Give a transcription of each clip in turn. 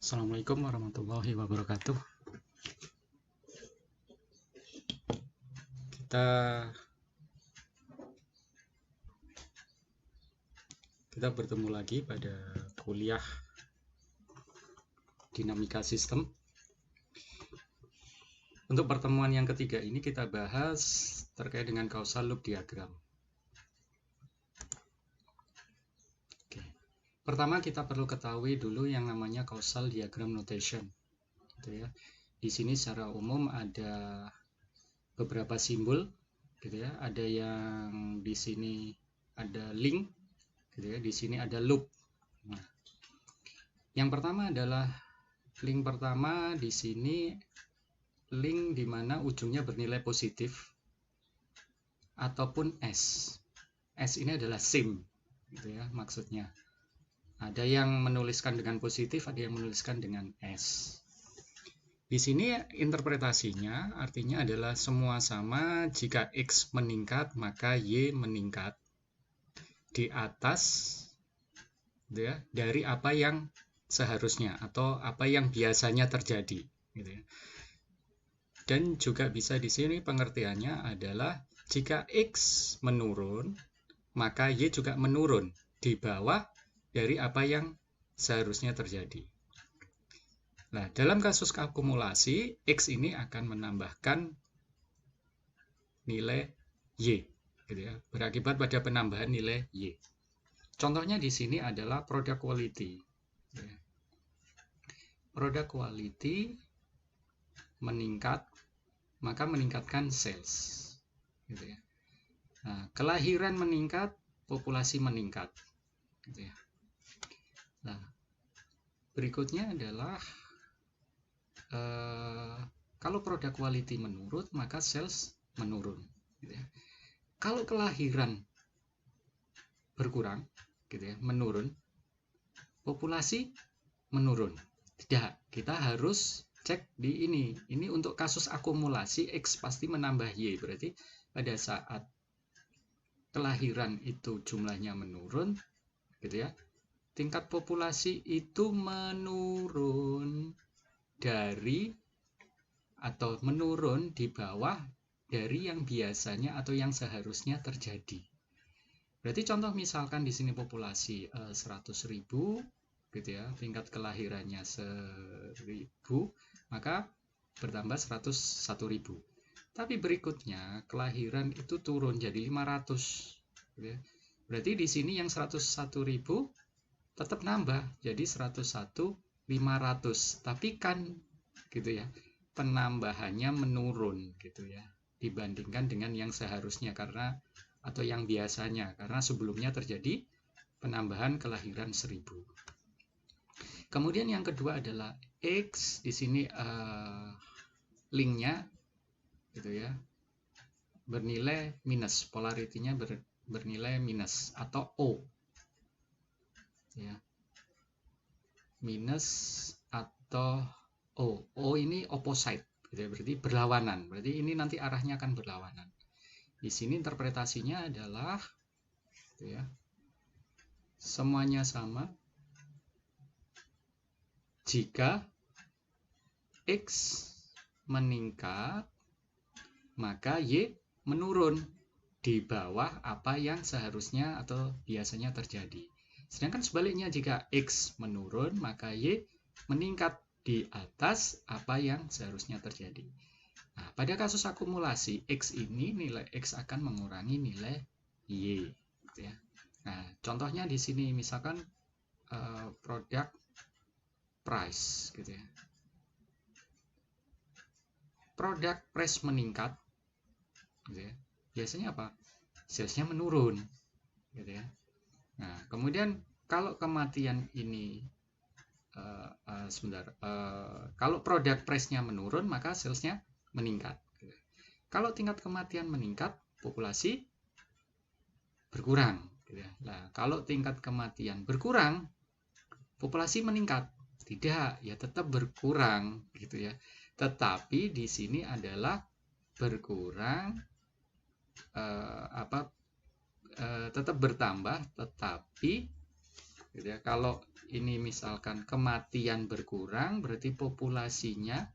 Assalamualaikum warahmatullahi wabarakatuh. Kita bertemu lagi pada kuliah dinamika sistem. Untuk pertemuan yang ketiga ini kita bahas terkait dengan causal loop diagram. Oke. Pertama kita perlu ketahui dulu yang namanya causal diagram notation. Gitu ya. Di sini secara umum ada beberapa simbol, gitu ya. Ada yang di sini ada link, gitu ya. Di sini ada loop. Nah, yang pertama adalah link pertama di sini link di mana ujungnya bernilai positif ataupun S. S ini adalah sim, gitu ya maksudnya. Ada yang menuliskan dengan positif, ada yang menuliskan dengan S. Di sini interpretasinya artinya adalah semua sama jika X meningkat maka Y meningkat di atas, gitu ya, dari apa yang seharusnya atau apa yang biasanya terjadi, gitu ya. Dan juga bisa di sini pengertiannya adalah jika X menurun maka Y juga menurun di bawah dari apa yang seharusnya terjadi. Nah, dalam kasus akumulasi, X ini akan menambahkan nilai Y, gitu ya, berakibat pada penambahan nilai Y. Contohnya di sini adalah product quality. Product quality meningkat, maka meningkatkan sales, gitu ya. Nah, kelahiran meningkat, populasi meningkat, gitu ya. Nah, berikutnya adalah kalau produk quality menurun, maka sales menurun, gitu ya. Kalau kelahiran berkurang, gitu ya, menurun, populasi menurun. Tidak, kita harus cek di ini. Ini untuk kasus akumulasi X pasti menambah Y, berarti pada saat kelahiran itu jumlahnya menurun, gitu ya, tingkat populasi itu menurun dari atau menurun di bawah dari yang biasanya atau yang seharusnya terjadi. Berarti contoh misalkan di sini populasi 100.000, gitu ya, tingkat kelahirannya 1.000, maka bertambah 101.000. Tapi berikutnya kelahiran itu turun jadi 500, gitu ya. Berarti di sini yang 101.000 tetap nambah jadi 101.500, tapi kan, gitu ya, penambahannya menurun, gitu ya, dibandingkan dengan yang seharusnya karena atau yang biasanya, karena sebelumnya terjadi penambahan kelahiran 1.000. Kemudian yang kedua adalah X, di sini linknya, gitu ya, bernilai minus, polaritinya bernilai minus atau O, ya, minus atau O. O ini opposite, gitu ya, berarti berlawanan. Berarti ini nanti arahnya akan berlawanan. Di sini interpretasinya adalah, gitu ya, semuanya sama jika X meningkat maka Y menurun di bawah apa yang seharusnya atau biasanya terjadi. Sedangkan sebaliknya jika X menurun maka Y meningkat di atas apa yang seharusnya terjadi. Nah, pada kasus akumulasi X ini nilai X akan mengurangi nilai Y, gitu ya. Nah, contohnya di sini misalkan produk price, gitu ya. Produk price meningkat, gitu ya. Biasanya apa? Salesnya menurun, gitu ya. Nah, kemudian kalau kematian ini kalau produk price-nya menurun maka salesnya meningkat, gitu. Kalau tingkat kematian meningkat, populasi berkurang, gitu ya. Nah, kalau tingkat kematian berkurang, populasi meningkat. Tidak, ya tetap berkurang, gitu ya. Tetapi di sini adalah berkurang tetap bertambah, tetapi, gitu ya. Kalau ini misalkan kematian berkurang, berarti populasinya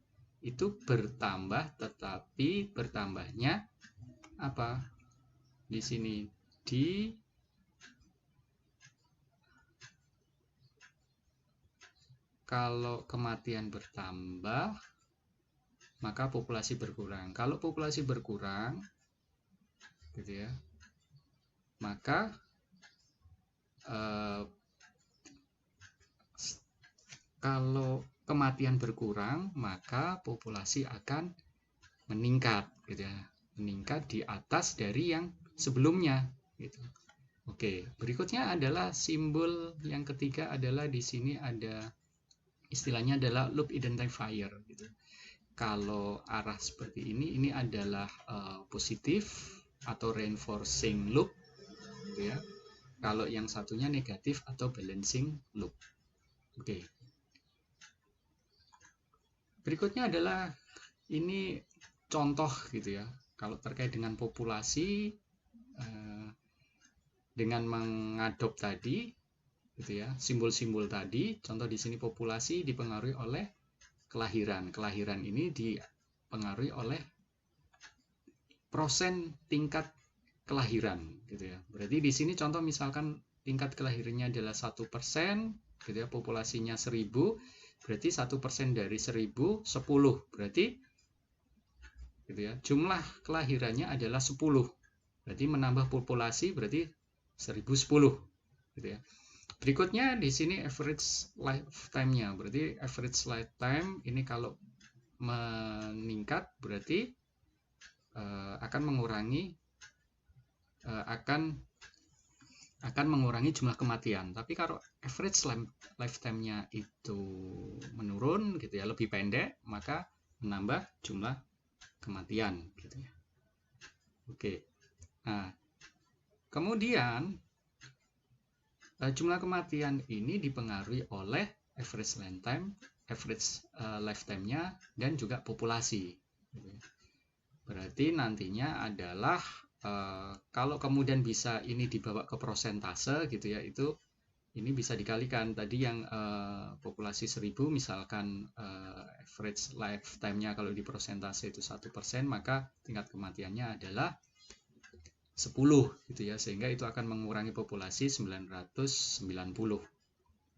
itu bertambah, tetapi bertambahnya apa? Di sini kalau kematian bertambah, maka populasi berkurang. Kalau populasi berkurang, gitu ya, maka kalau kematian berkurang, maka populasi akan meningkat, gitu ya, meningkat di atas dari yang sebelumnya, gitu. Oke, berikutnya adalah simbol yang ketiga adalah di sini ada istilahnya adalah loop identifier, gitu. Kalau arah seperti ini adalah positif atau reinforcing loop, gitu ya. Kalau yang satunya negatif atau balancing loop. Oke. Berikutnya adalah ini contoh gitu ya. Kalau terkait dengan populasi dengan mengadop tadi gitu ya, simbol-simbol tadi, contoh di sini populasi dipengaruhi oleh kelahiran. Kelahiran ini dipengaruhi oleh persen tingkat kelahiran gitu ya. Berarti di sini contoh misalkan tingkat kelahirannya adalah 1%, gitu ya, populasinya 1000, berarti 1% dari 1000 10, berarti gitu ya, jumlah kelahirannya adalah 10. Berarti menambah populasi berarti 1010 gitu ya. Berikutnya di sini average lifetime-nya. Berarti average lifetime ini kalau meningkat berarti akan mengurangi jumlah kematian. Tapi kalau average lifetime-nya itu menurun gitu ya, lebih pendek, maka menambah jumlah kematian gitu ya. Oke. Nah, kemudian jumlah kematian ini dipengaruhi oleh average lifetime-nya dan juga populasi. Berarti nantinya adalah kalau kemudian bisa ini dibawa ke persentase gitu ya, itu ini bisa dikalikan tadi yang populasi 1000 misalkan average lifetime-nya kalau di persentase itu 1%, maka tingkat kematiannya adalah 10 gitu ya, sehingga itu akan mengurangi populasi 990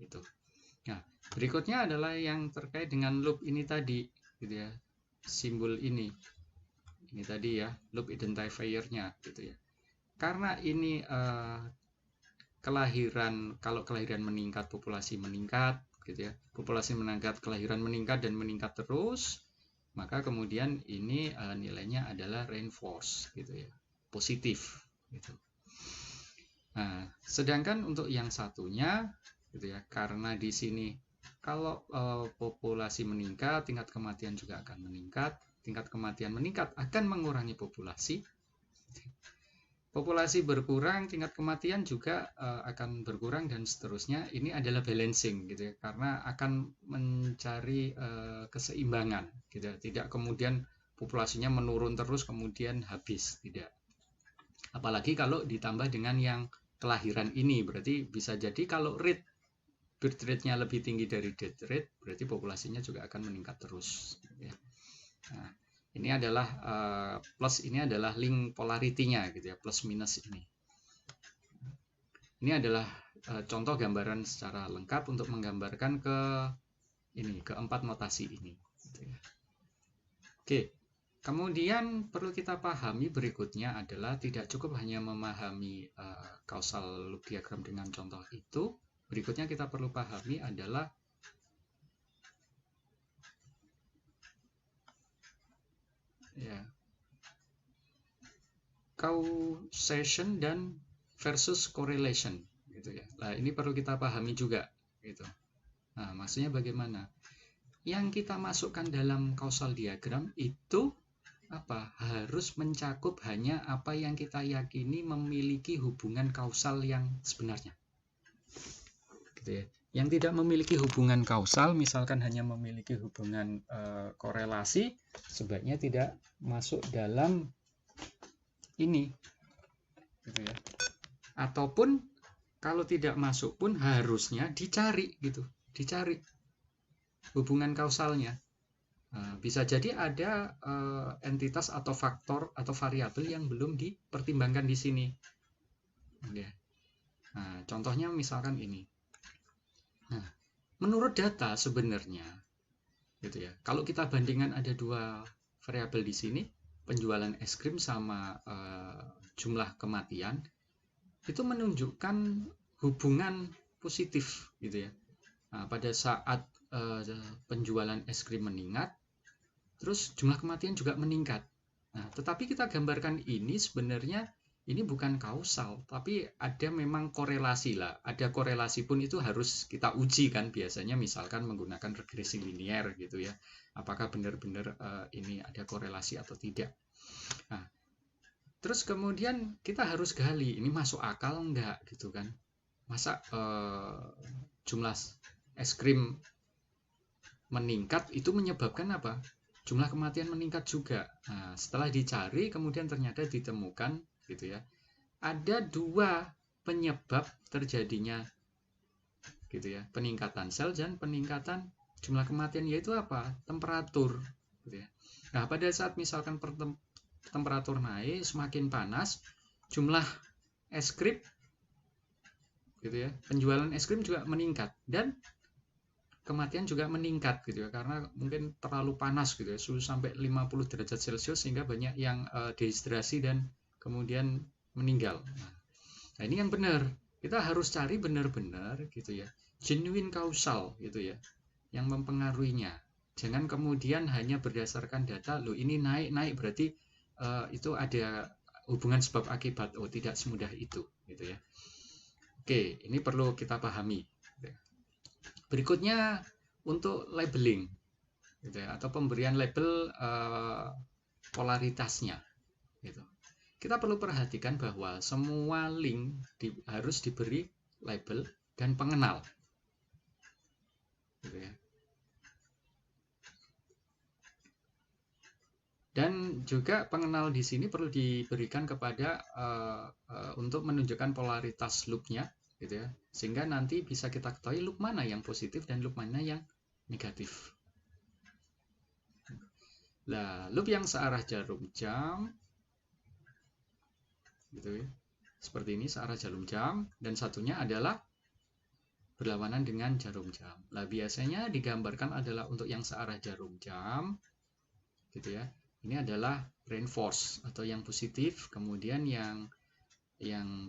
gitu. Nah, berikutnya adalah yang terkait dengan loop ini tadi gitu ya, simbol ini tadi ya, loop identifier-nya gitu ya. Karena ini kelahiran, kalau kelahiran meningkat populasi meningkat gitu ya, populasi meningkat kelahiran meningkat dan meningkat terus, maka kemudian ini nilainya adalah reinforce gitu ya, positif gitu. Nah, sedangkan untuk yang satunya gitu ya, karena di sini kalau populasi meningkat, tingkat kematian juga akan meningkat. Tingkat kematian meningkat akan mengurangi populasi. Populasi berkurang, tingkat kematian juga akan berkurang dan seterusnya. Ini adalah balancing gitu ya, karena akan mencari keseimbangan gitu ya. Tidak kemudian populasinya menurun terus kemudian habis, tidak. Apalagi kalau ditambah dengan yang kelahiran ini, berarti bisa jadi kalau birth rate-nya lebih tinggi dari death rate, berarti populasinya juga akan meningkat terus ya. Nah, ini adalah plus, ini adalah link polarity-nya gitu ya, plus minus ini. Ini adalah contoh gambaran secara lengkap untuk menggambarkan keempat notasi ini gitu ya. Oke. Kemudian perlu kita pahami berikutnya adalah tidak cukup hanya memahami causal loop diagram dengan contoh itu. Berikutnya kita perlu pahami adalah ya, causation dan versus correlation gitu ya. Nah, ini perlu kita pahami juga gitu. Nah, maksudnya bagaimana? Yang kita masukkan dalam causal diagram itu harus mencakup hanya apa yang kita yakini memiliki hubungan kausal yang sebenarnya gitu ya. Yang tidak memiliki hubungan kausal, misalkan hanya memiliki hubungan korelasi, sebaiknya tidak masuk dalam ini gitu ya. Ataupun kalau tidak masuk pun harusnya dicari gitu, dicari hubungan kausalnya. Bisa jadi ada entitas atau faktor atau variabel yang belum dipertimbangkan di sini. Nah, contohnya misalkan ini. Nah, menurut data sebenarnya, gitu ya. Kalau kita bandingkan ada dua variabel di sini, penjualan es krim sama jumlah kematian, itu menunjukkan hubungan positif, gitu ya. Nah, pada saat penjualan es krim meningkat, terus jumlah kematian juga meningkat. Nah, tetapi kita gambarkan ini sebenarnya ini bukan kausal, tapi ada memang korelasi lah. Ada korelasi pun itu harus kita uji kan biasanya, misalkan menggunakan regresi linier gitu ya. Apakah benar-benar ini ada korelasi atau tidak. Nah, terus kemudian kita harus gali, ini masuk akal enggak gitu kan. Masa jumlah es krim meningkat itu menyebabkan apa? Jumlah kematian meningkat juga. Nah, setelah dicari kemudian ternyata ditemukan gitu ya. Ada dua penyebab terjadinya gitu ya, peningkatan sel dan peningkatan jumlah kematian, yaitu apa? Temperatur gitu ya. Nah, pada saat misalkan temperatur naik, semakin panas, jumlah es krim gitu ya, penjualan es krim juga meningkat dan kematian juga meningkat gitu ya, karena mungkin terlalu panas gitu ya, suhu sampai 50 derajat Celcius sehingga banyak yang dehidrasi dan kemudian meninggal. Nah, ini yang benar. Kita harus cari benar-benar gitu ya, genuine kausal gitu ya, yang mempengaruhinya. Jangan kemudian hanya berdasarkan data, loh ini naik berarti itu ada hubungan sebab akibat. Oh, tidak semudah itu gitu ya. Oke, ini perlu kita pahami. Berikutnya untuk labeling gitu ya, atau pemberian label polaritasnya gitu. Kita perlu perhatikan bahwa semua link harus diberi label dan pengenal gitu ya. Dan juga pengenal di sini perlu diberikan kepada untuk menunjukkan polaritas loopnya gitu ya, sehingga nanti bisa kita ketahui loop mana yang positif dan loop mana yang negatif. Nah, loop yang searah jarum jam gitu ya, seperti ini, searah jarum jam, dan satunya adalah berlawanan dengan jarum jam. Nah, biasanya digambarkan adalah untuk yang searah jarum jam gitu ya, ini adalah reinforce atau yang positif, kemudian yang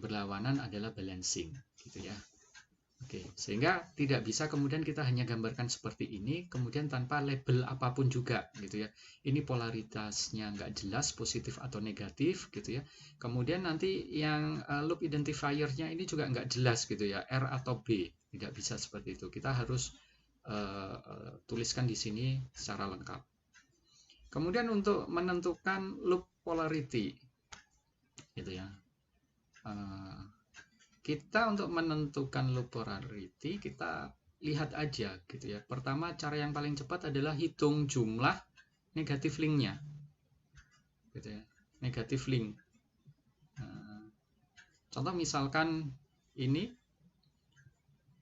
berlawanan adalah balancing gitu ya. Oke, sehingga tidak bisa kemudian kita hanya gambarkan seperti ini kemudian tanpa label apapun juga gitu ya. Ini polaritasnya nggak jelas positif atau negatif gitu ya. Kemudian nanti yang loop identifier-nya ini juga nggak jelas gitu ya, R atau B. Tidak bisa seperti itu. Kita harus tuliskan di sini secara lengkap. Kemudian untuk menentukan loop polarity gitu ya. Kita untuk menentukan loop polarity kita lihat aja gitu ya. Pertama, cara yang paling cepat adalah hitung jumlah negatif linknya gitu ya, negatif link. Contoh misalkan ini,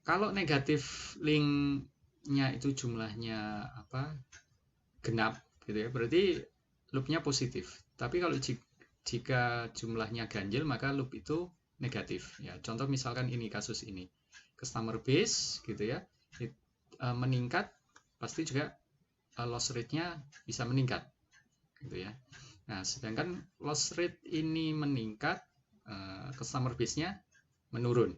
kalau negatif linknya itu jumlahnya genap gitu ya, berarti loopnya positif. Tapi kalau jika jumlahnya ganjil maka loop itu negatif ya. Contoh misalkan ini, kasus ini customer base gitu ya, meningkat, pasti juga loss rate-nya bisa meningkat gitu ya. Nah, sedangkan loss rate ini meningkat, customer base-nya menurun.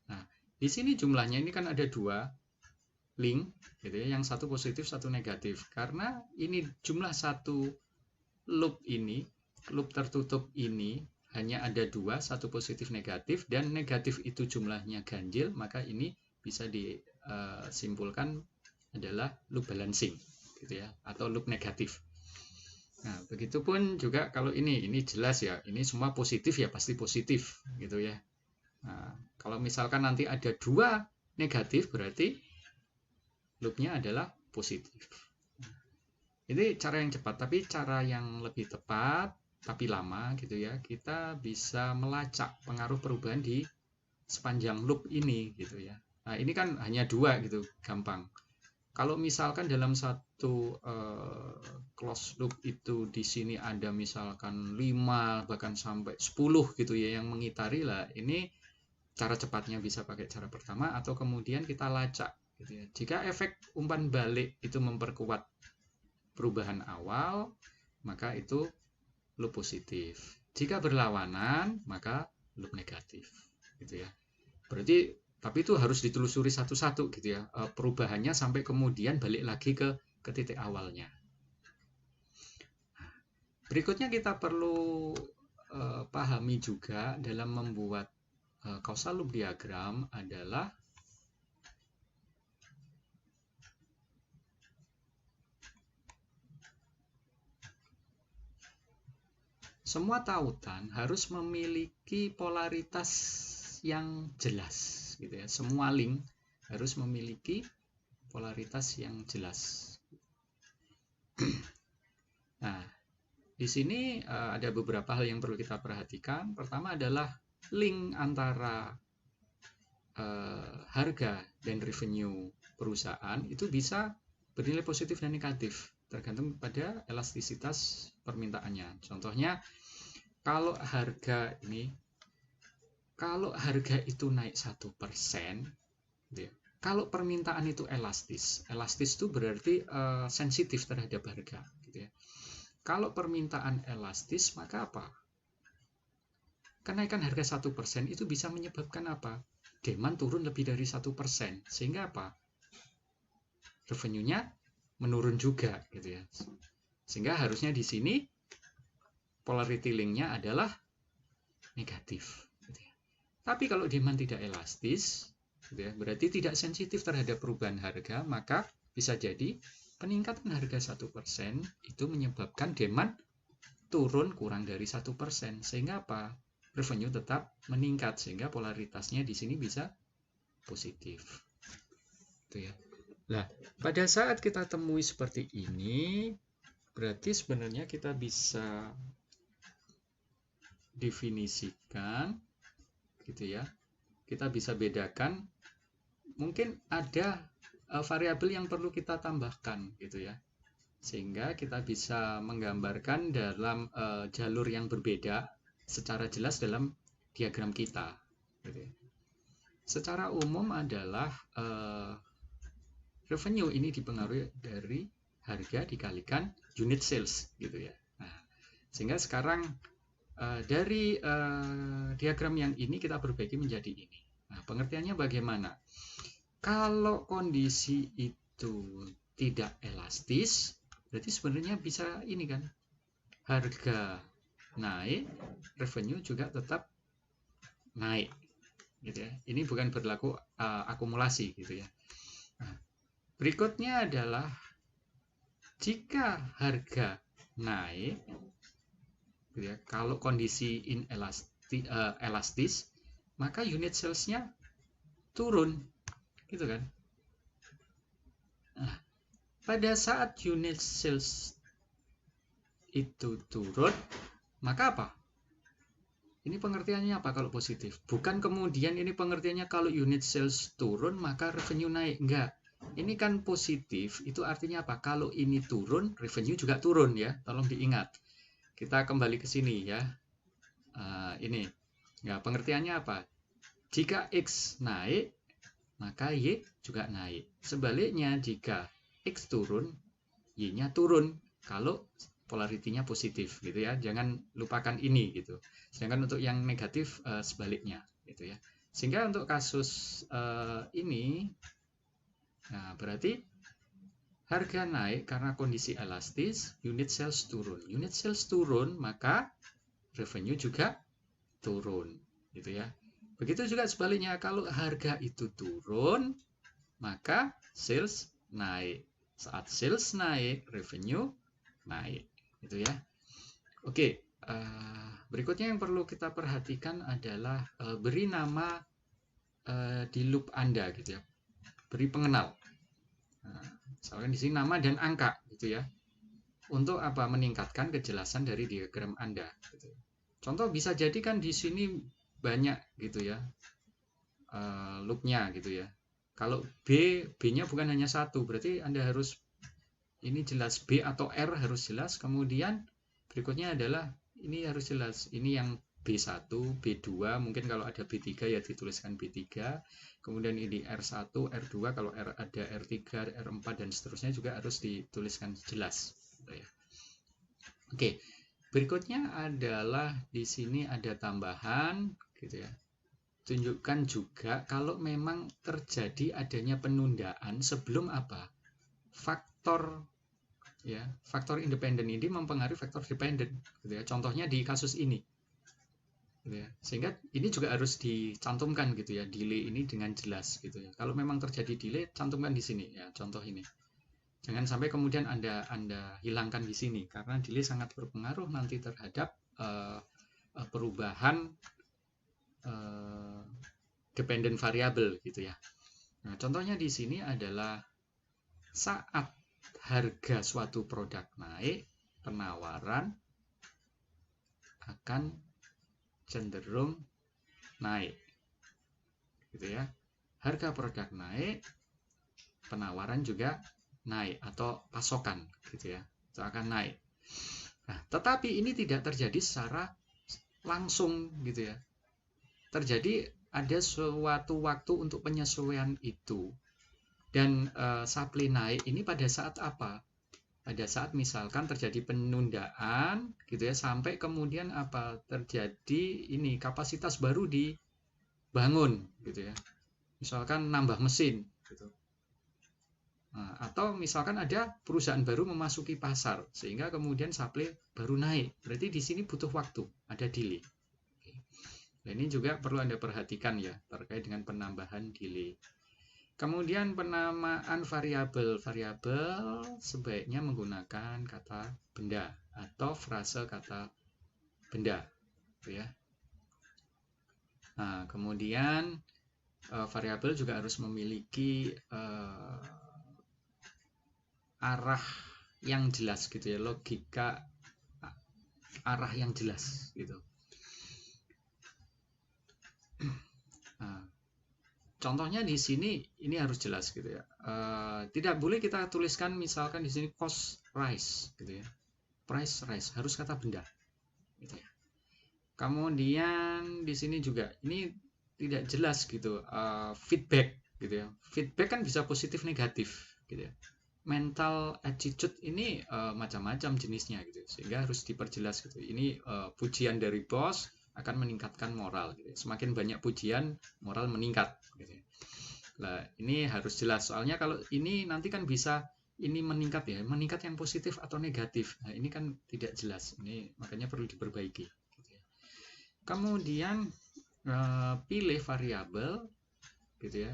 Nah, di sini jumlahnya ini kan ada dua link gitu ya, yang satu positif satu negatif. Karena ini jumlah satu loop ini, loop tertutup ini hanya ada dua, satu positif negatif, dan negatif itu jumlahnya ganjil, maka ini bisa disimpulkan adalah loop balancing gitu ya, atau loop negatif. Nah, begitupun juga kalau ini jelas ya, ini semua positif ya pasti positif gitu ya. Nah, kalau misalkan nanti ada dua negatif berarti loopnya adalah positif. Ini cara yang cepat, tapi cara yang lebih tepat tapi lama gitu ya, kita bisa melacak pengaruh perubahan di sepanjang loop ini gitu ya. Nah, ini kan hanya 2 gitu, gampang. Kalau misalkan dalam satu closed loop itu di sini ada misalkan 5 bahkan sampai 10 gitu ya yang mengitari lah, ini cara cepatnya bisa pakai cara pertama atau kemudian kita lacak gitu ya. Jika efek umpan balik itu memperkuat perubahan awal, maka itu loop positif. Jika berlawanan, maka loop negatif gitu ya. Berarti tapi itu harus ditelusuri satu-satu gitu ya, perubahannya sampai kemudian balik lagi ke titik awalnya. Berikutnya kita perlu pahami juga dalam membuat causal loop diagram adalah semua tautan harus memiliki polaritas yang jelas gitu ya. Semua link harus memiliki polaritas yang jelas. Nah, di sini ada beberapa hal yang perlu kita perhatikan. Pertama adalah link antara harga dan revenue perusahaan itu bisa bernilai positif dan negatif tergantung pada elastisitas permintaannya. Contohnya, kalau harga itu naik 1%, ya, kalau permintaan itu elastis itu berarti sensitif terhadap harga, gitu ya. Kalau permintaan elastis, maka apa? Kenaikan harga 1% itu bisa menyebabkan apa? Demand turun lebih dari 1%, sehingga apa? Revenue-nya menurun juga, gitu ya. Sehingga harusnya di sini polarity link-nya adalah negatif. Gitu ya. Tapi kalau demand tidak elastis, gitu ya, berarti tidak sensitif terhadap perubahan harga, maka bisa jadi peningkatan harga 1% itu menyebabkan demand turun kurang dari 1%, sehingga apa? Revenue tetap meningkat, sehingga polaritasnya di sini bisa positif. Itu ya. Nah, pada saat kita temui seperti ini, berarti sebenarnya kita bisa definisikan gitu ya. Kita bisa bedakan, mungkin ada variabel yang perlu kita tambahkan gitu ya. Sehingga kita bisa menggambarkan dalam jalur yang berbeda secara jelas dalam diagram kita gitu ya. Secara umum adalah revenue ini dipengaruhi dari harga dikalikan unit sales gitu ya. Nah, sehingga sekarang dari diagram yang ini kita perbaiki menjadi ini. Nah, pengertiannya bagaimana? Kalau kondisi itu tidak elastis, berarti sebenarnya bisa ini kan, harga naik, revenue juga tetap naik, gitu ya. Ini bukan berlaku akumulasi, gitu ya. Nah, berikutnya adalah jika harga naik, gitu ya, kalau kondisi elastis, maka unit sales-nya turun, gitu kan. Nah, pada saat unit sales itu turun, maka apa? Ini pengertiannya apa kalau positif? Bukan kemudian ini pengertiannya kalau unit sales turun, maka revenue naik. Enggak. Ini kan positif, itu artinya apa? Kalau ini turun, revenue juga turun ya. Tolong diingat. Kita kembali ke sini ya. Ini. Ya, pengertiannya apa? Jika X naik, maka Y juga naik. Sebaliknya, jika X turun, Y-nya turun. Kalau polaritinya positif gitu ya. Jangan lupakan ini gitu. Sedangkan untuk yang negatif sebaliknya gitu ya. Sehingga untuk kasus ini, nah berarti harga naik karena kondisi elastis, unit sales turun. Unit sales turun, maka revenue juga turun gitu ya. Begitu juga sebaliknya, kalau harga itu turun, maka sales naik. Saat sales naik, revenue naik, gitu ya. Oke, berikutnya yang perlu kita perhatikan adalah beri nama di loop Anda, gitu ya. Beri pengenal. Nah, misalkan di sini nama dan angka, gitu ya. Untuk apa? Meningkatkan kejelasan dari diagram Anda. Gitu. Contoh bisa jadi kan di sini banyak, gitu ya. loopnya gitu ya. Kalau B-nya bukan hanya satu, berarti Anda harus ini jelas, B atau R harus jelas. Kemudian berikutnya adalah ini harus jelas. Ini yang B1, B2, mungkin kalau ada B3 ya dituliskan B3. Kemudian ini R1, R2, kalau ada R3, R4 dan seterusnya juga harus dituliskan jelas. Gitu ya. Oke, berikutnya adalah di sini ada tambahan gitu ya. Tunjukkan juga kalau memang terjadi adanya penundaan sebelum apa? Faktor ya, faktor independen ini mempengaruhi faktor dependen gitu ya. Contohnya di kasus ini. Gitu ya. Sehingga ini juga harus dicantumkan gitu ya, delay ini dengan jelas gitu ya. Kalau memang terjadi delay, cantumkan di sini ya, contoh ini. Jangan sampai kemudian Anda hilangkan di sini karena delay sangat berpengaruh nanti terhadap perubahan dependent variable gitu ya. Nah, contohnya di sini adalah saat harga suatu produk naik, penawaran akan cenderung naik. Gitu ya. Harga produk naik, penawaran juga naik atau pasokan gitu ya. Itu akan naik. Nah, tetapi ini tidak terjadi secara langsung gitu ya. Terjadi ada suatu waktu untuk penyesuaian itu. Dan supply naik ini pada saat apa? Pada saat misalkan terjadi penundaan gitu ya, sampai kemudian apa? Terjadi ini kapasitas baru dibangun gitu ya. Misalkan nambah mesin gitu. Nah, atau misalkan ada perusahaan baru memasuki pasar sehingga kemudian supply baru naik. Berarti di sini butuh waktu, ada delay. Nah, ini juga perlu Anda perhatikan ya terkait dengan penambahan delay. Kemudian penamaan variabel. Variabel sebaiknya menggunakan kata benda atau frase kata benda, gitu ya. Nah, kemudian variabel juga harus memiliki arah yang jelas gitu ya, logika arah yang jelas gitu. Nah, contohnya di sini ini harus jelas gitu ya. Tidak boleh kita tuliskan misalkan di sini cost rise gitu ya. Price rise harus kata benda gitu ya. Kemudian di sini juga ini tidak jelas gitu feedback gitu ya. Feedback kan bisa positif negatif gitu ya. Mental attitude ini macam-macam jenisnya gitu. Sehingga harus diperjelas gitu. Ini pujian dari bos akan meningkatkan moral gitu. Semakin banyak pujian, moral meningkat gitu. Nah, ini harus jelas soalnya kalau ini nanti kan bisa ini meningkat ya, meningkat yang positif atau negatif. Nah, ini kan tidak jelas. Ini makanya perlu diperbaiki gitu ya. Kemudian pilih variabel gitu ya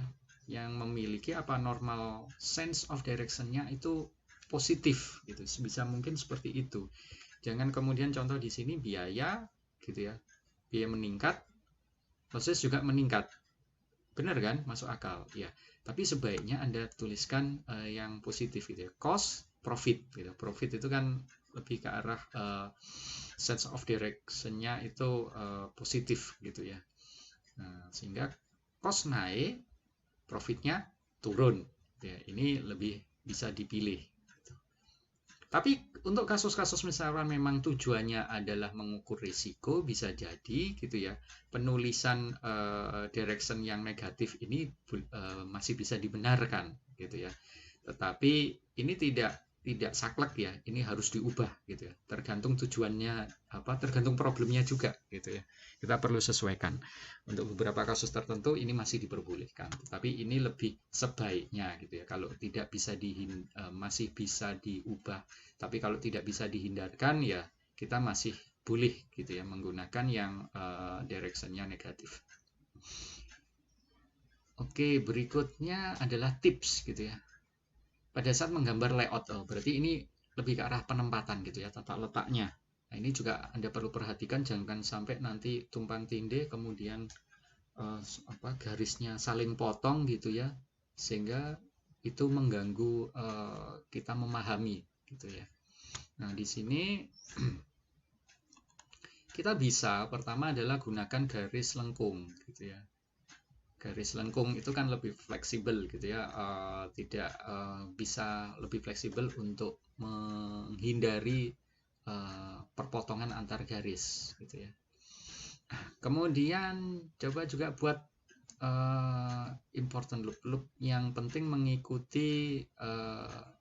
yang memiliki apa normal sense of direction-nya itu positif gitu. Sebisa mungkin seperti itu. Jangan kemudian contoh di sini biaya gitu ya. Biaya meningkat, proses juga meningkat. Benar kan? Masuk akal. Ya. Tapi sebaiknya Anda tuliskan yang positif gitu ya. Cost, profit gitu. Profit itu kan lebih ke arah sense of direction-nya itu positif gitu ya. Nah, sehingga cost naik, profitnya turun. Ya, ini lebih bisa dipilih. Tapi untuk kasus-kasus misalkan memang tujuannya adalah mengukur risiko, bisa jadi gitu ya, penulisan direction yang negatif ini masih bisa dibenarkan gitu ya. Tetapi ini tidak saklek ya, ini harus diubah gitu ya. Tergantung tujuannya apa, tergantung problemnya juga gitu ya. Kita perlu sesuaikan. Untuk beberapa kasus tertentu ini masih diperbolehkan, tapi ini lebih sebaiknya gitu ya. Kalau tidak bisa masih bisa diubah, tapi kalau tidak bisa dihindarkan ya kita masih boleh gitu ya menggunakan yang direction-nya negatif. Oke, berikutnya adalah tips gitu ya. Pada saat menggambar layout, berarti ini lebih ke arah penempatan gitu ya, tata letaknya. Nah, ini juga Anda perlu perhatikan, jangan sampai nanti tumpang tindih kemudian garisnya saling potong gitu ya, sehingga itu mengganggu kita memahami gitu ya. Nah, di sini kita bisa pertama adalah gunakan garis lengkung gitu ya. garis lengkung itu kan lebih fleksibel gitu ya, tidak bisa lebih fleksibel untuk menghindari perpotongan antar garis gitu ya. Kemudian coba juga buat important loop yang penting mengikuti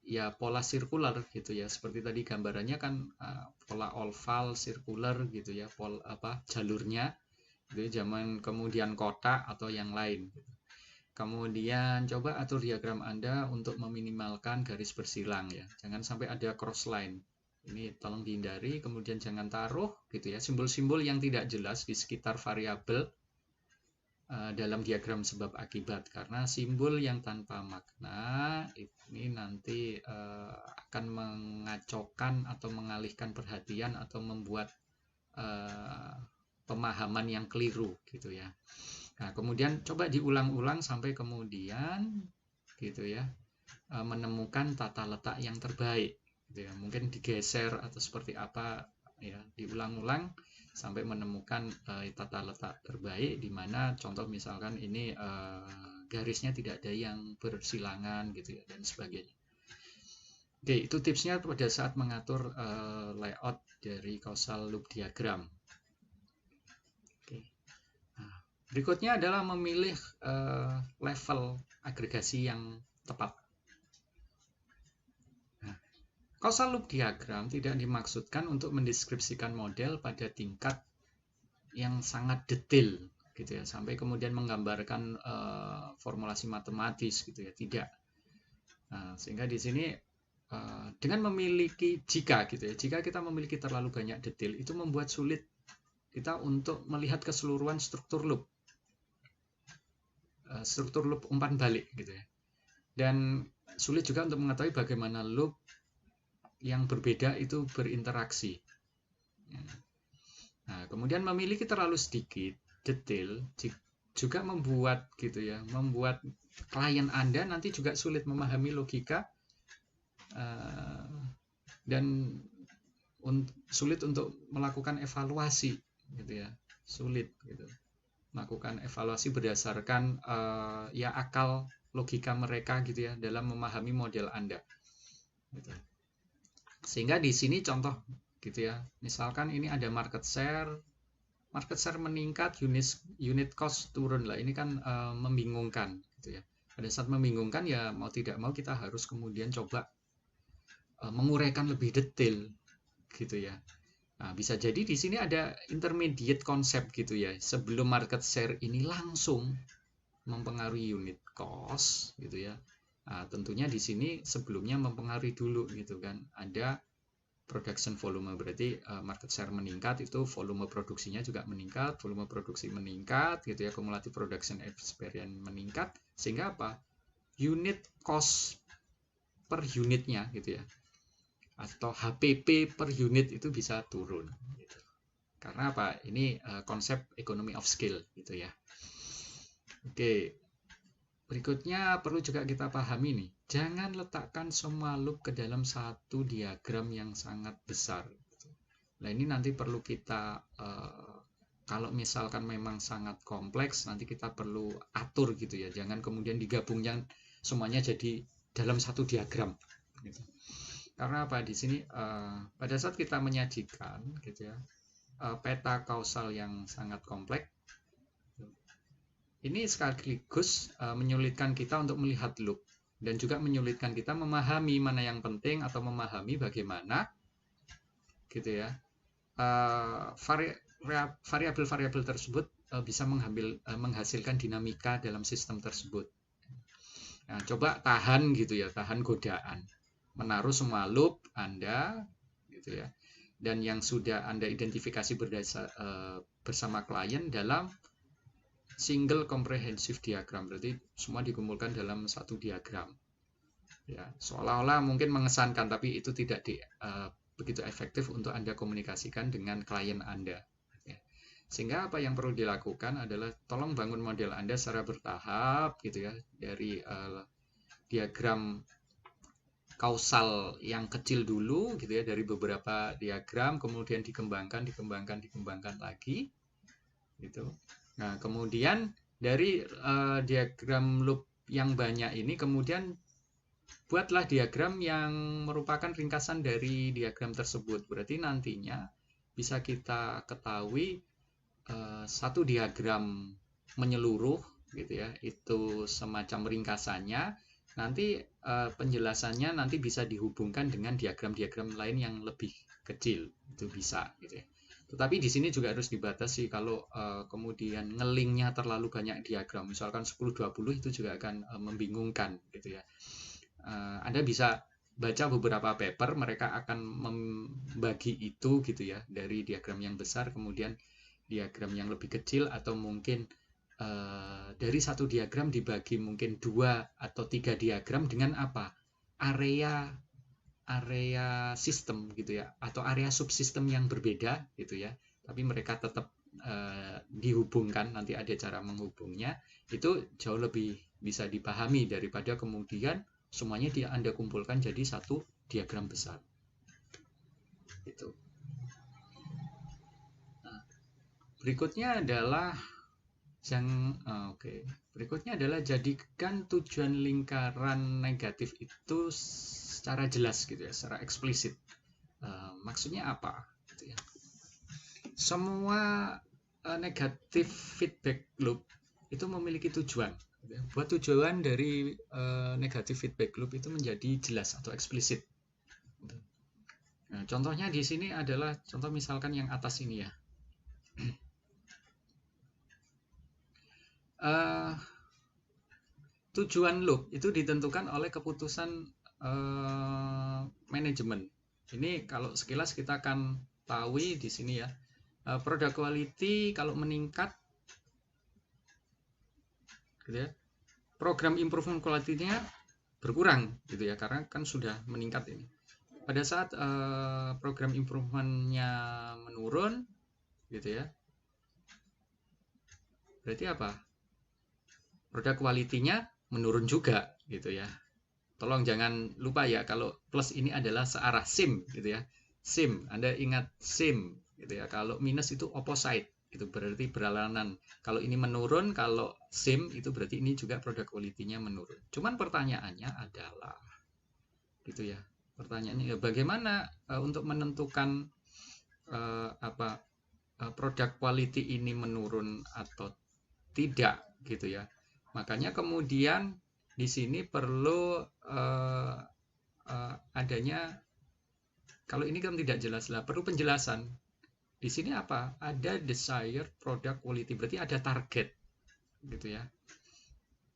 ya pola sirkular gitu ya, seperti tadi gambarannya kan pola oval sirkular gitu ya, jalurnya gitu, zaman kemudian kotak atau yang lain gitu. Kemudian coba atur diagram Anda untuk meminimalkan garis bersilang ya, jangan sampai ada cross line, ini tolong dihindari. Kemudian jangan taruh gitu ya simbol-simbol yang tidak jelas di sekitar variabel dalam diagram sebab akibat, karena simbol yang tanpa makna ini nanti akan mengacaukan atau mengalihkan perhatian atau membuat pemahaman yang keliru gitu ya. Nah, kemudian coba diulang-ulang sampai kemudian gitu ya menemukan tata letak yang terbaik gitu ya. Mungkin digeser atau seperti apa ya, diulang-ulang sampai menemukan tata letak terbaik, di mana contoh misalkan ini garisnya tidak ada yang bersilangan gitu ya, dan sebagainya. Oke, itu tipsnya pada saat mengatur layout dari causal loop diagram. Oke. Nah, berikutnya adalah memilih level agregasi yang tepat. Causal loop diagram tidak dimaksudkan untuk mendeskripsikan model pada tingkat yang sangat detail gitu ya, sampai kemudian menggambarkan formulasi matematis gitu ya, tidak. Nah, sehingga di sini dengan memiliki jika kita memiliki terlalu banyak detail, itu membuat sulit kita untuk melihat keseluruhan struktur loop umpan balik gitu ya, dan sulit juga untuk mengetahui bagaimana loop yang berbeda itu berinteraksi. Nah, kemudian memiliki terlalu sedikit detail juga membuat gitu ya, membuat klien Anda nanti juga sulit memahami logika dan sulit untuk melakukan evaluasi gitu ya, sulit gitu melakukan evaluasi berdasarkan ya akal logika mereka gitu ya dalam memahami model Anda gitu. Sehingga di sini contoh gitu ya, misalkan ini ada market share meningkat, unit cost turun lah, ini kan membingungkan gitu ya. Pada saat membingungkan ya mau tidak mau kita harus kemudian coba menguraikan lebih detail gitu ya. Nah, bisa jadi di sini ada intermediate konsep gitu ya, sebelum market share ini langsung mempengaruhi unit cost gitu ya. Nah, tentunya di sini sebelumnya mempengaruhi dulu gitu kan, ada production volume, berarti market share meningkat, itu volume produksinya juga meningkat, volume produksi meningkat gitu ya, cumulative production experience meningkat, sehingga apa, unit cost per unitnya gitu ya, atau HPP per unit itu bisa turun gitu. Karena apa, ini konsep economy of scale gitu ya. Oke, berikutnya perlu juga kita pahami nih, jangan letakkan semua loop ke dalam satu diagram yang sangat besar. Nah, ini nanti perlu kita, kalau misalkan memang sangat kompleks, nanti kita perlu atur gitu ya. Jangan kemudian digabungnya semuanya jadi dalam satu diagram. Gitu. Karena apa, di sini pada saat kita menyajikan gitu ya, peta kausal yang sangat kompleks, ini sekaligus menyulitkan kita untuk melihat loop, dan juga menyulitkan kita memahami mana yang penting atau memahami bagaimana gitu ya variabel-variabel tersebut bisa menghasilkan dinamika dalam sistem tersebut. Nah, coba tahan gitu ya, tahan godaan menaruh semua loop Anda gitu ya, dan yang sudah Anda identifikasi bersama klien dalam single comprehensive diagram, berarti semua dikumpulkan dalam satu diagram ya, seolah-olah mungkin mengesankan, tapi itu tidak begitu efektif untuk Anda komunikasikan dengan klien Anda ya. Sehingga apa yang perlu dilakukan adalah tolong bangun model Anda secara bertahap gitu ya, dari diagram kausal yang kecil dulu gitu ya, dari beberapa diagram, kemudian dikembangkan lagi gitu. Nah, kemudian Dari diagram loop yang banyak ini kemudian buatlah diagram yang merupakan ringkasan dari diagram tersebut. Berarti nantinya bisa kita ketahui satu diagram menyeluruh gitu ya, itu semacam ringkasannya. Nanti penjelasannya nanti bisa dihubungkan dengan diagram-diagram lain yang lebih kecil, itu bisa gitu ya. Tetapi di sini juga harus dibatasi kalau kemudian ngelingnya terlalu banyak diagram, misalkan 10-20 itu juga akan membingungkan gitu ya. Anda bisa baca beberapa paper, mereka akan membagi itu gitu ya, dari diagram yang besar kemudian diagram yang lebih kecil, atau mungkin dari satu diagram dibagi mungkin 2 atau 3 diagram dengan apa? Area sistem gitu ya, atau area subsistem yang berbeda gitu ya, tapi mereka tetap dihubungkan, nanti ada cara menghubungnya, itu jauh lebih bisa dipahami daripada kemudian semuanya Anda kumpulkan jadi satu diagram besar gitu. Nah, berikutnya adalah berikutnya adalah jadikan tujuan lingkaran negatif itu secara jelas gitu ya, secara eksplisit. Maksudnya apa gitu ya. Semua negatif feedback loop itu memiliki tujuan gitu ya. Buat tujuan dari negatif feedback loop itu menjadi jelas atau eksplisit gitu. Nah, contohnya di sini adalah contoh misalkan yang atas ini ya. Tujuan loop itu ditentukan oleh keputusan manajemen. Ini kalau sekilas kita akan tahu di sini ya. Product quality kalau meningkat gitu ya. Program improvement quality-nya berkurang gitu ya, karena kan sudah meningkat ini. Pada saat program improvement-nya menurun gitu ya. Berarti apa? Produk quality-nya menurun juga gitu ya. Tolong jangan lupa ya, kalau plus ini adalah searah sim gitu ya. Sim, Anda ingat sim gitu ya. Kalau minus itu opposite, itu berarti berlawanan. Kalau ini menurun, kalau sim itu berarti ini juga produk quality-nya menurun. Cuman pertanyaannya adalah gitu ya. Pertanyaannya bagaimana untuk menentukan produk quality ini menurun atau tidak gitu ya. Makanya kemudian di sini perlu adanya, kalau ini kan tidak jelas lah, perlu penjelasan. Di sini apa? Ada desired product quality, berarti ada target gitu ya.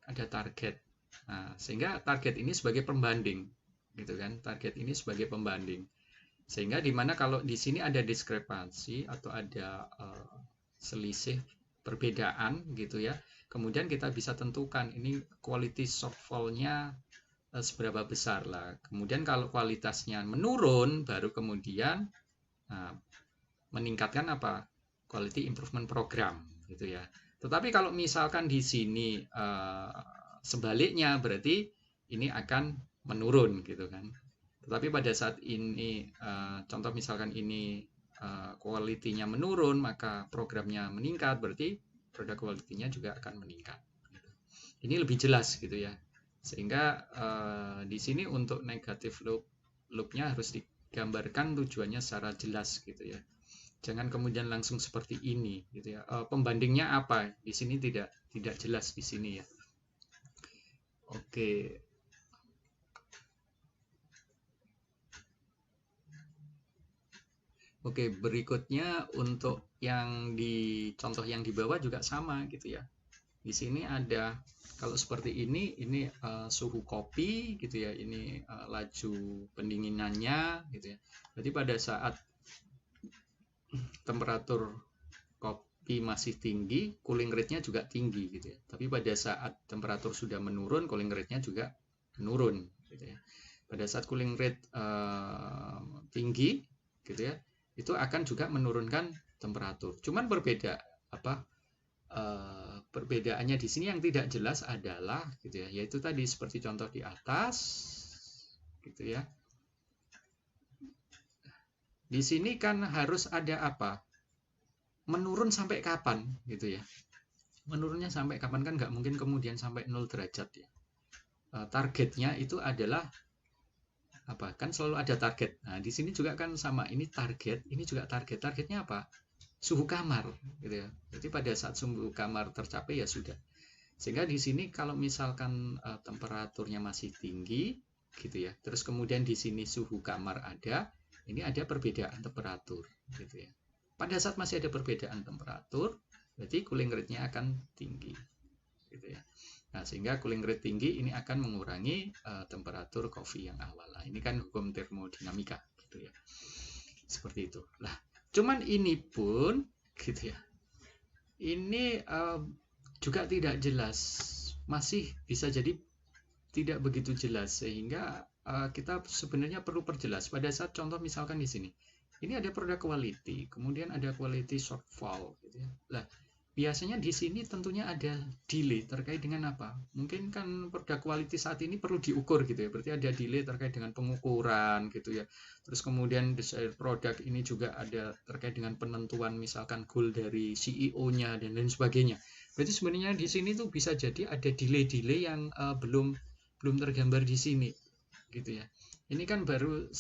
Ada target. Nah, sehingga target ini sebagai pembanding gitu kan. Target ini sebagai pembanding. Sehingga dimana kalau di sini ada diskrepansi atau ada selisih perbedaan gitu ya, kemudian kita bisa tentukan ini quality shortfall-nya seberapa besar lah. Kemudian kalau kualitasnya menurun, baru kemudian meningkatkan apa? Quality improvement program gitu ya. Tetapi kalau misalkan di sini sebaliknya, berarti ini akan menurun gitu kan. Tetapi pada saat ini contoh misalkan ini quality-nya menurun, maka programnya meningkat, berarti produk quality-nya juga akan meningkat. Ini lebih jelas gitu ya. Sehingga di sini untuk negative loop-nya harus digambarkan tujuannya secara jelas gitu ya. Jangan kemudian langsung seperti ini gitu ya. Pembandingnya apa? Di sini tidak jelas di sini ya. Oke. Oke, berikutnya untuk yang di contoh yang di bawah juga sama gitu ya. Di sini ada, kalau seperti ini suhu kopi gitu ya, ini laju pendinginannya gitu ya. Jadi pada saat temperatur kopi masih tinggi, cooling rate-nya juga tinggi gitu ya. Tapi pada saat temperatur sudah menurun, cooling rate-nya juga menurun gitu ya. Pada saat cooling rate tinggi gitu ya, itu akan juga menurunkan temperatur. Cuman berbeda perbedaannya di sini yang tidak jelas adalah gitu ya, yaitu tadi seperti contoh di atas gitu ya. Di sini kan harus ada apa? Menurun sampai kapan gitu ya. Menurunnya sampai kapan kan nggak mungkin kemudian sampai 0 derajat ya. Targetnya itu adalah apa? Kan selalu ada target. Nah, di sini juga kan sama, ini target, ini juga target. Targetnya apa? Suhu kamar gitu ya. Jadi pada saat suhu kamar tercapai ya sudah. Sehingga di sini kalau misalkan temperaturnya masih tinggi gitu ya. Terus kemudian di sini suhu kamar ada, ini ada perbedaan temperatur gitu ya. Pada saat masih ada perbedaan temperatur, berarti cooling rate-nya akan tinggi gitu ya. Nah, sehingga cooling rate tinggi ini akan mengurangi temperatur kopi yang awal. Nah, ini kan hukum termodinamika gitu ya. Seperti itu. Lah, cuman ini pun gitu ya. Ini juga tidak jelas. Masih bisa jadi tidak begitu jelas, sehingga kita sebenarnya perlu perjelas. Pada saat contoh misalkan di sini. Ini ada produk quality, kemudian ada quality shortfall gitu ya. Lah, biasanya di sini tentunya ada delay terkait dengan apa? Mungkin kan produk quality saat ini perlu diukur gitu ya. Berarti ada delay terkait dengan pengukuran gitu ya. Terus kemudian desain produk ini juga ada terkait dengan penentuan misalkan goal dari CEO-nya dan lain sebagainya. Berarti sebenarnya di sini tuh bisa jadi ada delay-delay yang belum tergambar di sini gitu ya. Ini kan baru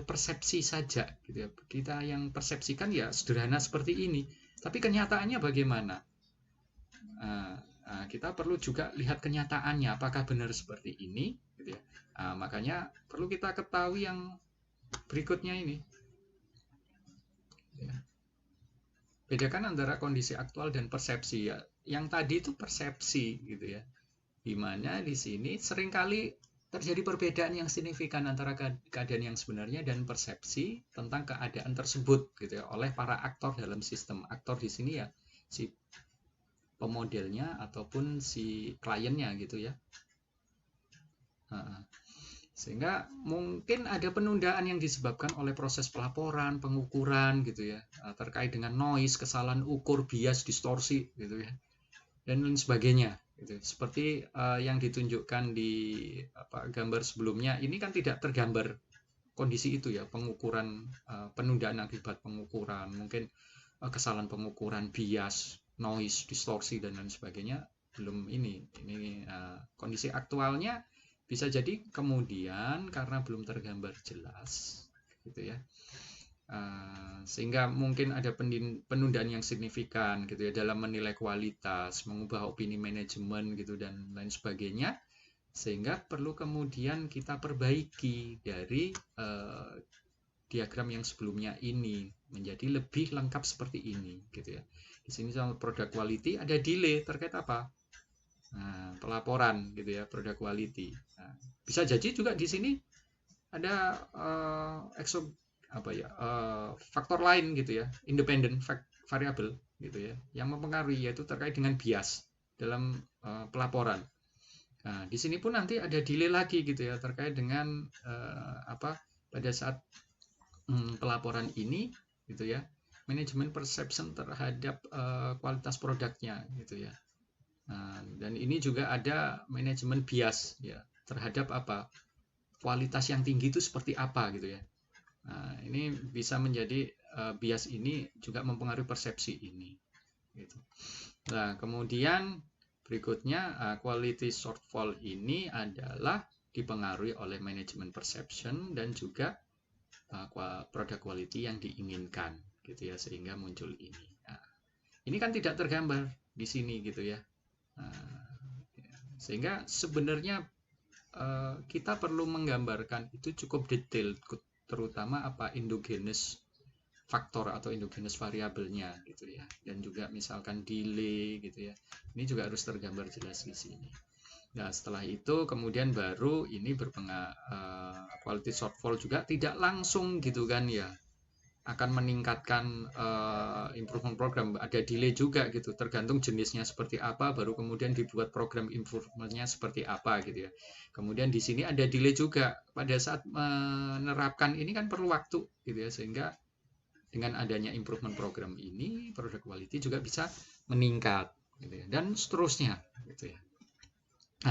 persepsi saja gitu ya. Kita yang persepsikan ya sederhana seperti ini, tapi kenyataannya bagaimana? Kita perlu juga lihat kenyataannya, apakah benar seperti ini gitu ya. Makanya perlu kita ketahui yang berikutnya ini ya. Bedakan antara kondisi aktual dan persepsi ya. Yang tadi itu persepsi gitu ya, dimana di sini seringkali terjadi perbedaan yang signifikan antara keadaan yang sebenarnya dan persepsi tentang keadaan tersebut gitu ya oleh para aktor dalam sistem. Aktor di sini ya si pemodelnya ataupun si kliennya gitu ya. Sehingga mungkin ada penundaan yang disebabkan oleh proses pelaporan, pengukuran gitu ya, terkait dengan noise, kesalahan ukur, bias, distorsi gitu ya, dan lain sebagainya. Gitu. Seperti yang ditunjukkan di gambar sebelumnya, ini kan tidak tergambar kondisi itu ya, pengukuran, penundaan akibat pengukuran, mungkin kesalahan pengukuran, bias, noise, distorsi dan lain sebagainya belum ini kondisi aktualnya bisa jadi kemudian karena belum tergambar jelas gitu ya. Sehingga mungkin ada penundaan yang signifikan gitu ya dalam menilai kualitas, mengubah opini manajemen gitu dan lain sebagainya, sehingga perlu kemudian kita perbaiki dari diagram yang sebelumnya ini menjadi lebih lengkap seperti ini gitu ya. Di sini sama produk quality ada delay terkait apa? Pelaporan gitu ya, produk quality. Bisa jadi juga di sini ada faktor lain gitu ya, independent variable gitu ya, yang mempengaruhi yaitu terkait dengan bias dalam pelaporan. Nah, di sini pun nanti ada delay lagi gitu ya terkait dengan pada saat pelaporan ini gitu ya, manajemen perception terhadap kualitas produknya gitu ya. Dan ini juga ada manajemen bias ya terhadap kualitas yang tinggi itu seperti apa gitu ya. Ini bisa menjadi bias ini juga mempengaruhi persepsi ini gitu. Nah, kemudian berikutnya quality shortfall ini adalah dipengaruhi oleh manajemen perception dan juga produk quality yang diinginkan gitu ya, sehingga muncul ini. Ini kan tidak tergambar di sini gitu ya. Sehingga sebenarnya kita perlu menggambarkan itu cukup detail, terutama endogenous faktor atau endogenous variabelnya gitu ya, dan juga misalkan delay gitu ya, ini juga harus tergambar jelas di sini. Nah, setelah itu kemudian baru ini quality shortfall juga tidak langsung gitu kan ya akan meningkatkan improvement program, ada delay juga gitu, tergantung jenisnya seperti apa, baru kemudian dibuat program improvementnya seperti apa gitu ya. Kemudian di sini ada delay juga pada saat menerapkan ini kan perlu waktu gitu ya, sehingga dengan adanya improvement program ini produk quality juga bisa meningkat gitu ya, dan seterusnya gitu ya.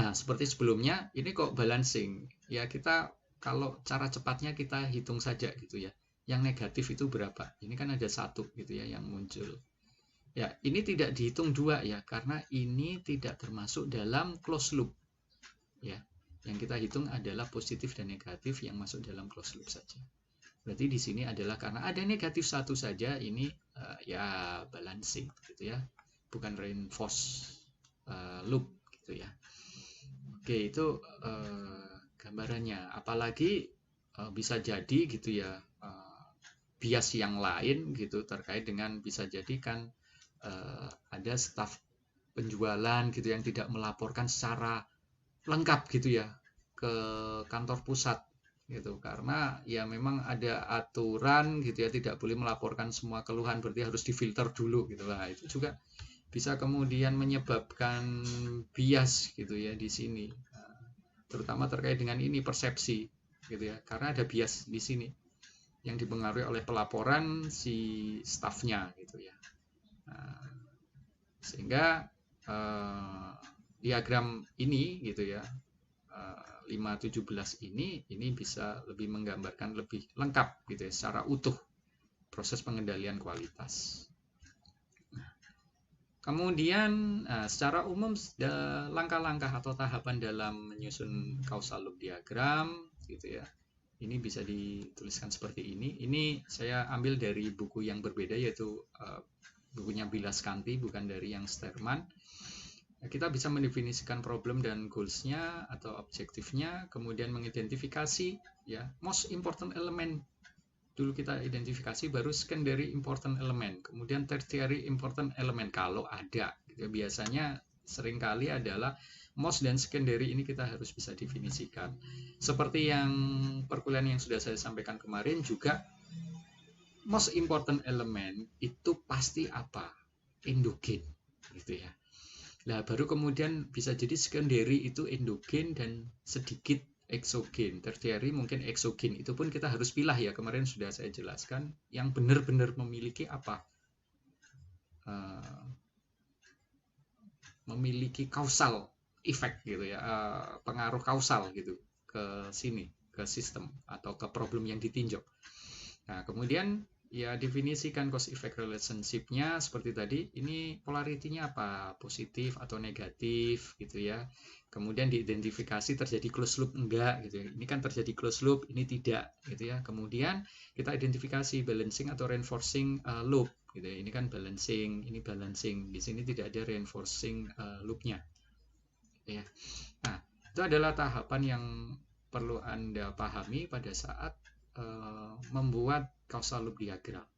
Nah, seperti sebelumnya ini kok balancing ya, kita kalau cara cepatnya kita hitung saja gitu ya, yang negatif itu berapa, ini kan ada 1 gitu ya yang muncul. Ya, ini tidak dihitung 2 ya, karena ini tidak termasuk dalam closed loop. Ya, yang kita hitung adalah positif dan negatif yang masuk dalam closed loop saja. Berarti di sini adalah karena ada negatif 1 saja, ini ya balancing gitu ya, bukan reinforce loop gitu ya. Oke, itu gambarannya. Apalagi bisa jadi gitu ya, bias yang lain gitu terkait dengan bisa jadi kan ada staf penjualan gitu yang tidak melaporkan secara lengkap gitu ya ke kantor pusat gitu, karena ya memang ada aturan gitu ya, tidak boleh melaporkan semua keluhan, berarti harus difilter dulu gitu lah. Itu juga bisa kemudian menyebabkan bias gitu ya di sini, terutama terkait dengan ini persepsi gitu ya, karena ada bias di sini yang dipengaruhi oleh pelaporan si stafnya gitu ya. Nah, sehingga diagram ini gitu ya, 517 ini bisa lebih menggambarkan lebih lengkap gitu ya, secara utuh proses pengendalian kualitas. Kemudian secara umum langkah-langkah atau tahapan dalam menyusun causal loop diagram gitu ya, ini bisa dituliskan seperti ini. Ini saya ambil dari buku yang berbeda, yaitu bukunya Bilaskanti, bukan dari yang Sterman. Kita bisa mendefinisikan problem dan goals-nya atau objektifnya, kemudian mengidentifikasi ya most important element. Dulu kita identifikasi, baru secondary important element, kemudian tertiary important element kalau ada. Biasanya seringkali adalah most dan secondary ini kita harus bisa definisikan. Seperti yang perkuliahan yang sudah saya sampaikan kemarin juga, most important element itu pasti apa? Endogen gitu ya. Nah, baru kemudian bisa jadi secondary itu endogen dan sedikit eksogen. Tertiary mungkin eksogen. Itu pun kita harus pilah ya. Kemarin sudah saya jelaskan yang benar-benar memiliki apa? Memiliki causal effect gitu ya. Pengaruh kausal gitu ke sini, ke sistem atau ke problem yang ditinjau. Nah, kemudian ya definisikan cause effect relationship-nya seperti tadi. Ini polarity-nya apa? Positif atau negatif gitu ya. Kemudian diidentifikasi terjadi closed loop enggak gitu ya. Ini kan terjadi closed loop, ini tidak gitu ya. Kemudian kita identifikasi balancing atau reinforcing loop gitu ya. Ini kan balancing, ini balancing. Di sini tidak ada reinforcing loop-nya. Ya. Nah, itu adalah tahapan yang perlu Anda pahami pada saat membuat causal loop diagram.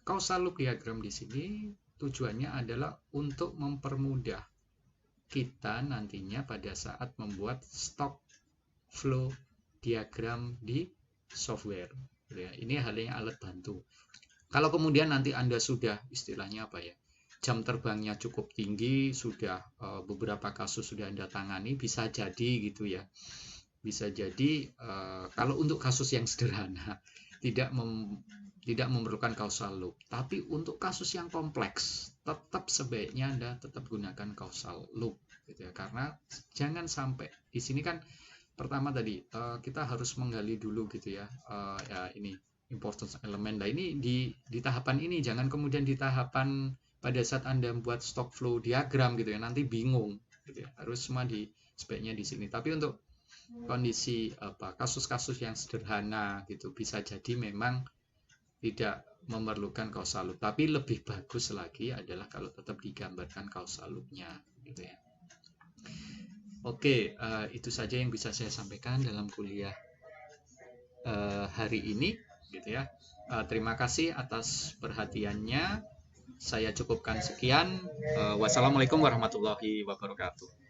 Causal loop diagram di sini tujuannya adalah untuk mempermudah kita nantinya pada saat membuat stock flow diagram di software. Ini halnya alat bantu. Kalau kemudian nanti Anda sudah istilahnya apa ya, jam terbangnya cukup tinggi, sudah beberapa kasus sudah Anda tangani, bisa jadi gitu ya. Bisa jadi kalau untuk kasus yang sederhana tidak memerlukan causal loop, tapi untuk kasus yang kompleks tetap sebaiknya Anda tetap gunakan causal loop gitu ya, karena jangan sampai di sini kan pertama tadi kita harus menggali dulu gitu ya, ya ini importance element. Nah, ini di tahapan ini, jangan kemudian di tahapan pada saat Anda membuat stock flow diagram gitu ya, nanti bingung gitu ya. Harus semua sebaiknya di sini. Tapi untuk kondisi kasus-kasus yang sederhana gitu bisa jadi memang tidak memerlukan causal loop, tapi lebih bagus lagi adalah kalau tetap digambarkan causal loop-nya gitu ya. Oke, itu saja yang bisa saya sampaikan dalam kuliah hari ini gitu ya. Terima kasih atas perhatiannya. Saya cukupkan sekian. Wassalamualaikum warahmatullahi wabarakatuh.